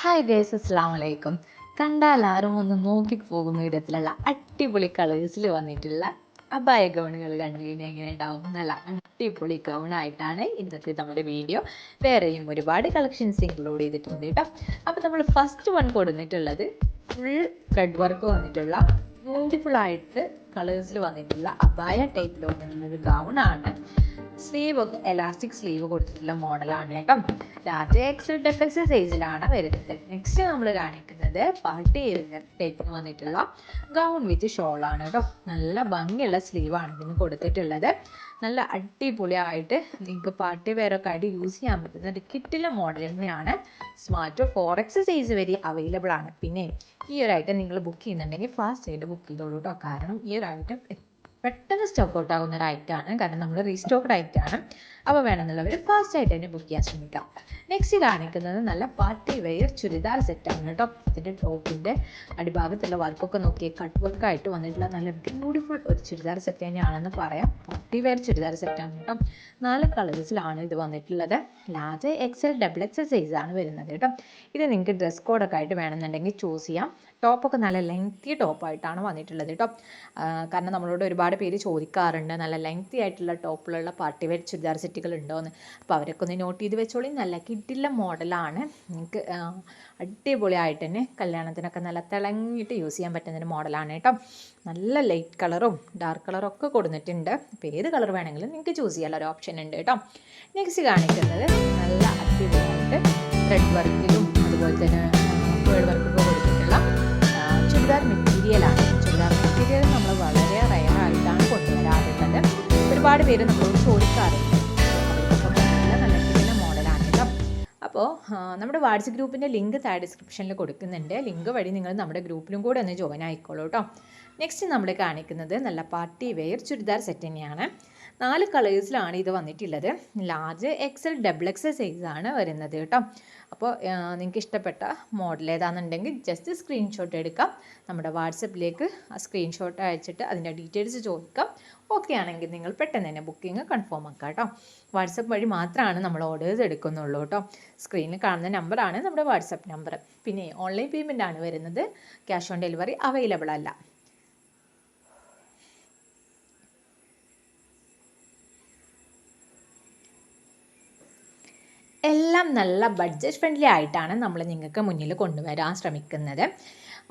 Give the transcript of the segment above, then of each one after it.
Hi guys, അസ്സലാമു അലൈക്കും. കണ്ടാൽ ആരും ഒന്ന് നോക്കിപ്പോകുന്ന വിധത്തിലുള്ള അടിപൊളി കളേഴ്സിൽ വന്നിട്ടുള്ള അബായ ഗൗണുകൾ കണ്ടു കഴിഞ്ഞാൽ എങ്ങനെ ഉണ്ടാവും? നല്ല അടിപൊളി ഗൗണായിട്ടാണ് ഇന്നത്തെ നമ്മുടെ വീഡിയോ. വേറെയും ഒരുപാട് കളക്ഷൻസ് ഇൻക്ലൂഡ് ചെയ്തിട്ടുണ്ട് കേട്ടോ. അപ്പോൾ നമ്മൾ ഫസ്റ്റ് വൺ കൊടുത്തിട്ടുള്ളത് ഫുൾ ത്രെഡ് വർക്ക് വന്നിട്ടുള്ള ബ്യൂട്ടിഫുൾ ആയിട്ട് കളേഴ്സിൽ വന്നിട്ടുള്ള അബായ ടൈപ്പിൽ വന്നിട്ടുള്ള ഒരു ഗൗണാണ്. സ്ലീവ് ഒക്കെ എലാസ്റ്റിക് സ്ലീവ് കൊടുത്തിട്ടുള്ള മോഡലാണ് കേട്ടോ. ലാർജ് എക്സൽ ഡെഫക്സ് സൈസിലാണ് വരുന്നത്. നെക്സ്റ്റ് നമ്മൾ കാണിക്കുന്നത് പാർട്ടി ടൈപ്പിന് വന്നിട്ടുള്ള ഗൗൺ വിത്ത് ഷോളാണ് കേട്ടോ. നല്ല ഭംഗിയുള്ള സ്ലീവാണ് ഇതിന് കൊടുത്തിട്ടുള്ളത്. നല്ല അടിപൊളിയായിട്ട് നിങ്ങൾക്ക് പാർട്ടി വെയറൊക്കെ ആയിട്ട് യൂസ് ചെയ്യാൻ പറ്റുന്ന ഒരു കിറ്റിലെ മോഡൽ തന്നെയാണ്. സ്മാർട്ട് 4X സൈസ് വരെ അവൈലബിൾ ആണ്. പിന്നെ ഈ ഒരു ഐറ്റം നിങ്ങൾ ബുക്ക് ചെയ്യുന്നുണ്ടെങ്കിൽ ഫാസ്റ്റ് ആയിട്ട് ബുക്ക് ചെയ്തോളൂ കേട്ടോ. കാരണം ഈ ഒരു ഐറ്റം പെട്ടെന്ന് സ്റ്റോക്ക് ഔട്ട് ആകുന്ന ഒരു ഐറ്റമാണ്. കാരണം നമ്മൾ റീസ്റ്റോക്ക്ഡ് ഐറ്റമാണ്. അപ്പോൾ വേണമെന്നുള്ളവർ ഫാസ്റ്റ് ആയിട്ട് തന്നെ ബുക്ക് ചെയ്യാൻ ശ്രമിക്കാം. നെക്സ്റ്റ് കാണിക്കുന്നത് നല്ല പാർട്ടി വെയർ ചുരിദാർ സെറ്റാണ് കേട്ടോ. ഇതിൻ്റെ ടോപ്പിൻ്റെ അടിഭാഗത്തുള്ള വർക്കൊക്കെ നോക്കിയാൽ കട്ട് വർക്കായിട്ട് വന്നിട്ടുള്ള നല്ല ബ്യൂട്ടിഫുൾ ഒരു ചുരിദാർ സെറ്റ് തന്നെയാണെന്ന് പറയാം. പാർട്ടി വെയർ ചുരിദാർ സെറ്റാണ് കേട്ടോ. 4 കളേഴ്സിലാണ് ഇത് വന്നിട്ടുള്ളത്. ലാർജ് എക്സൽ ഡബിൾ എക്സൽ സൈസാണ് വരുന്നത് കേട്ടോ. ഇത് നിങ്ങൾക്ക് ഡ്രസ് കോഡൊക്കെ ആയിട്ട് വേണമെന്നുണ്ടെങ്കിൽ ചൂസ് ചെയ്യാം. ടോപ്പൊക്കെ നല്ല ലെങ്തി ടോപ്പായിട്ടാണ് വന്നിട്ടുള്ളത് കേട്ടോ. കാരണം നമ്മളോട് ഒരുപാട് പേര് ചോദിക്കാറുണ്ട് നല്ല ലെങ്തി ആയിട്ടുള്ള ടോപ്പിലുള്ള പാർട്ടി വെയർ ചുരിദാർ സെറ്റുകൾ ഉണ്ടോയെന്ന്. അപ്പോൾ അവരൊക്കെ ഒന്ന് നോട്ട് ചെയ്ത് വെച്ചോളി. നല്ല കിട്ടില്ല മോഡലാണ്. നിങ്ങൾക്ക് അടിപൊളിയായിട്ട് തന്നെ കല്യാണത്തിനൊക്കെ നല്ല തിളങ്ങിയിട്ട് യൂസ് ചെയ്യാൻ പറ്റുന്നൊരു മോഡലാണ് കേട്ടോ. നല്ല ലൈറ്റ് കളറും ഡാർക്ക് കളറും ഒക്കെ കൊടുത്തിട്ടുണ്ട്. അപ്പോൾ ഏത് കളർ വേണമെങ്കിലും നിങ്ങൾക്ക് ചൂസ് ചെയ്യാനുള്ള ഒരു ഓപ്ഷൻ ഉണ്ട് കേട്ടോ. നെക്സ്റ്റ് കാണിക്കുന്നത് നല്ല അടിപൊളിയായിട്ട് ത്രെഡ് വർക്കിലും അതുപോലെ തന്നെ പേൾ വർക്കൊക്കെ കൊടുത്തിട്ടുള്ള ചുരിദാർ മെറ്റീരിയലാണ്. ചുരിദാർ മെറ്റീരിയൽ നമ്മൾ വളരെ റയറായിട്ടാണ് കൊണ്ടുവരാറുള്ളത്. ഒരുപാട് പേര് നമ്മളോട് ചോദിക്കാറുണ്ട്. നല്ല കിട്ടുന്ന മോഡലാണ് കേട്ടോ. അപ്പോൾ നമ്മുടെ വാട്സപ്പ് ഗ്രൂപ്പിൻ്റെ ലിങ്ക് താഴെ ഡിസ്ക്രിപ്ഷനിൽ കൊടുക്കുന്നുണ്ട്. ലിങ്ക് വഴി നിങ്ങൾ നമ്മുടെ ഗ്രൂപ്പിലും കൂടെ ഒന്ന് ജോയിൻ ആയിക്കോളൂ കേട്ടോ. നെക്സ്റ്റ് നമ്മൾ കാണിക്കുന്നത് നല്ല പാർട്ടി വെയർ ചുരിദാർ സെറ്റ് തന്നെയാണ്. 4 കളേഴ്സിലാണ് ഇത് വന്നിട്ടുള്ളത്. ലാർജ് എക്സൽ ഡബിൾ എക്സൽ സൈസാണ് വരുന്നത് കേട്ടോ. അപ്പോൾ നിങ്ങൾക്ക് ഇഷ്ടപ്പെട്ട മോഡൽ ഏതാണെന്നുണ്ടെങ്കിൽ ജസ്റ്റ് സ്ക്രീൻഷോട്ട് എടുക്കാം. നമ്മുടെ വാട്സപ്പിലേക്ക് ആ സ്ക്രീൻഷോട്ട് അയച്ചിട്ട് അതിൻ്റെ ഡീറ്റെയിൽസ് ചോദിക്കാം. ഓക്കെ ആണെങ്കിൽ നിങ്ങൾ പെട്ടെന്ന് തന്നെ ബുക്കിംഗ് കൺഫേം ആക്കാം കേട്ടോ. വാട്സപ്പ് വഴി മാത്രമാണ് നമ്മൾ ഓർഡേഴ്സ് എടുക്കുന്നുള്ളൂ കേട്ടോ. സ്ക്രീനിൽ കാണുന്ന നമ്പറാണ് നമ്മുടെ വാട്സപ്പ് നമ്പർ. പിന്നെ ഓൺലൈൻ പേയ്മെൻ്റ് ആണ് വരുന്നത്. ക്യാഷ് ഓൺ ഡെലിവറി അവൈലബിൾ അല്ല. എല്ലാം നല്ല ബഡ്ജറ്റ് ഫ്രണ്ട്ലി ആയിട്ടാണ് നമ്മൾ നിങ്ങൾക്ക് മുന്നിൽ കൊണ്ടുവരാൻ ശ്രമിക്കുന്നത്.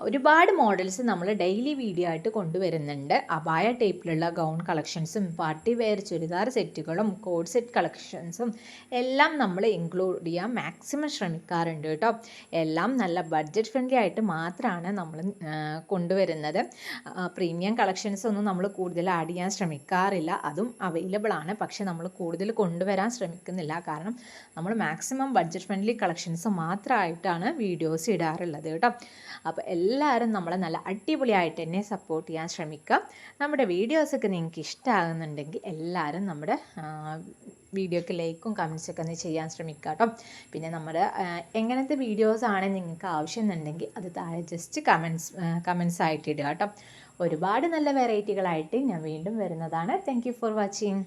ഒരുപാട് മോഡൽസ് നമ്മൾ ഡെയിലി വീഡിയോ ആയിട്ട് കൊണ്ടുവരുന്നുണ്ട്. അബായ ടൈപ്പിലുള്ള ഗൗൺ കളക്ഷൻസും പാർട്ടി വെയർ ചുരിദാർ സെറ്റുകളും കോഡ് സെറ്റ് കളക്ഷൻസും എല്ലാം നമ്മൾ ഇൻക്ലൂഡ് ചെയ്യാൻ മാക്സിമം ശ്രമിക്കാറുണ്ട് കേട്ടോ. എല്ലാം നല്ല ബഡ്ജറ്റ് ഫ്രണ്ട്ലി ആയിട്ട് മാത്രമാണ് നമ്മൾ കൊണ്ടുവരുന്നത്. പ്രീമിയം കളക്ഷൻസ് ഒന്നും നമ്മൾ കൂടുതൽ ആഡ് ചെയ്യാൻ ശ്രമിക്കാറില്ല. അതും അവൈലബിൾ ആണ്. പക്ഷേ നമ്മൾ കൂടുതൽ കൊണ്ടുവരാൻ ശ്രമിക്കുന്നില്ല. കാരണം നമ്മൾ മാക്സിമം ബഡ്ജറ്റ് ഫ്രണ്ട്ലി കളക്ഷൻസ് മാത്രമായിട്ടാണ് വീഡിയോസ് ഇടാറുള്ളത് കേട്ടോ. അപ്പോൾ എല്ലാവരും നമ്മളെ നല്ല അടിപൊളിയായിട്ട് തന്നെ സപ്പോർട്ട് ചെയ്യാൻ ശ്രമിക്കുക. നമ്മുടെ വീഡിയോസൊക്കെ നിങ്ങൾക്ക് ഇഷ്ടമാകുന്നുണ്ടെങ്കിൽ എല്ലാവരും നമ്മുടെ വീഡിയോക്ക് ലൈക്കും കമൻസൊക്കെ ഒന്ന് ചെയ്യാൻ ശ്രമിക്കുക കേട്ടോ. പിന്നെ നമ്മുടെ എങ്ങനത്തെ വീഡിയോസാണ് നിങ്ങൾക്ക് ആവശ്യമെന്നുണ്ടെങ്കിൽ അത് താഴെ ജസ്റ്റ് കമൻസ് ആയിട്ട് ഇടുക കേട്ടോ. ഒരുപാട് നല്ല വെറൈറ്റികളായിട്ട് ഞാൻ വീണ്ടും വരുന്നതാണ്. Thank you for watching.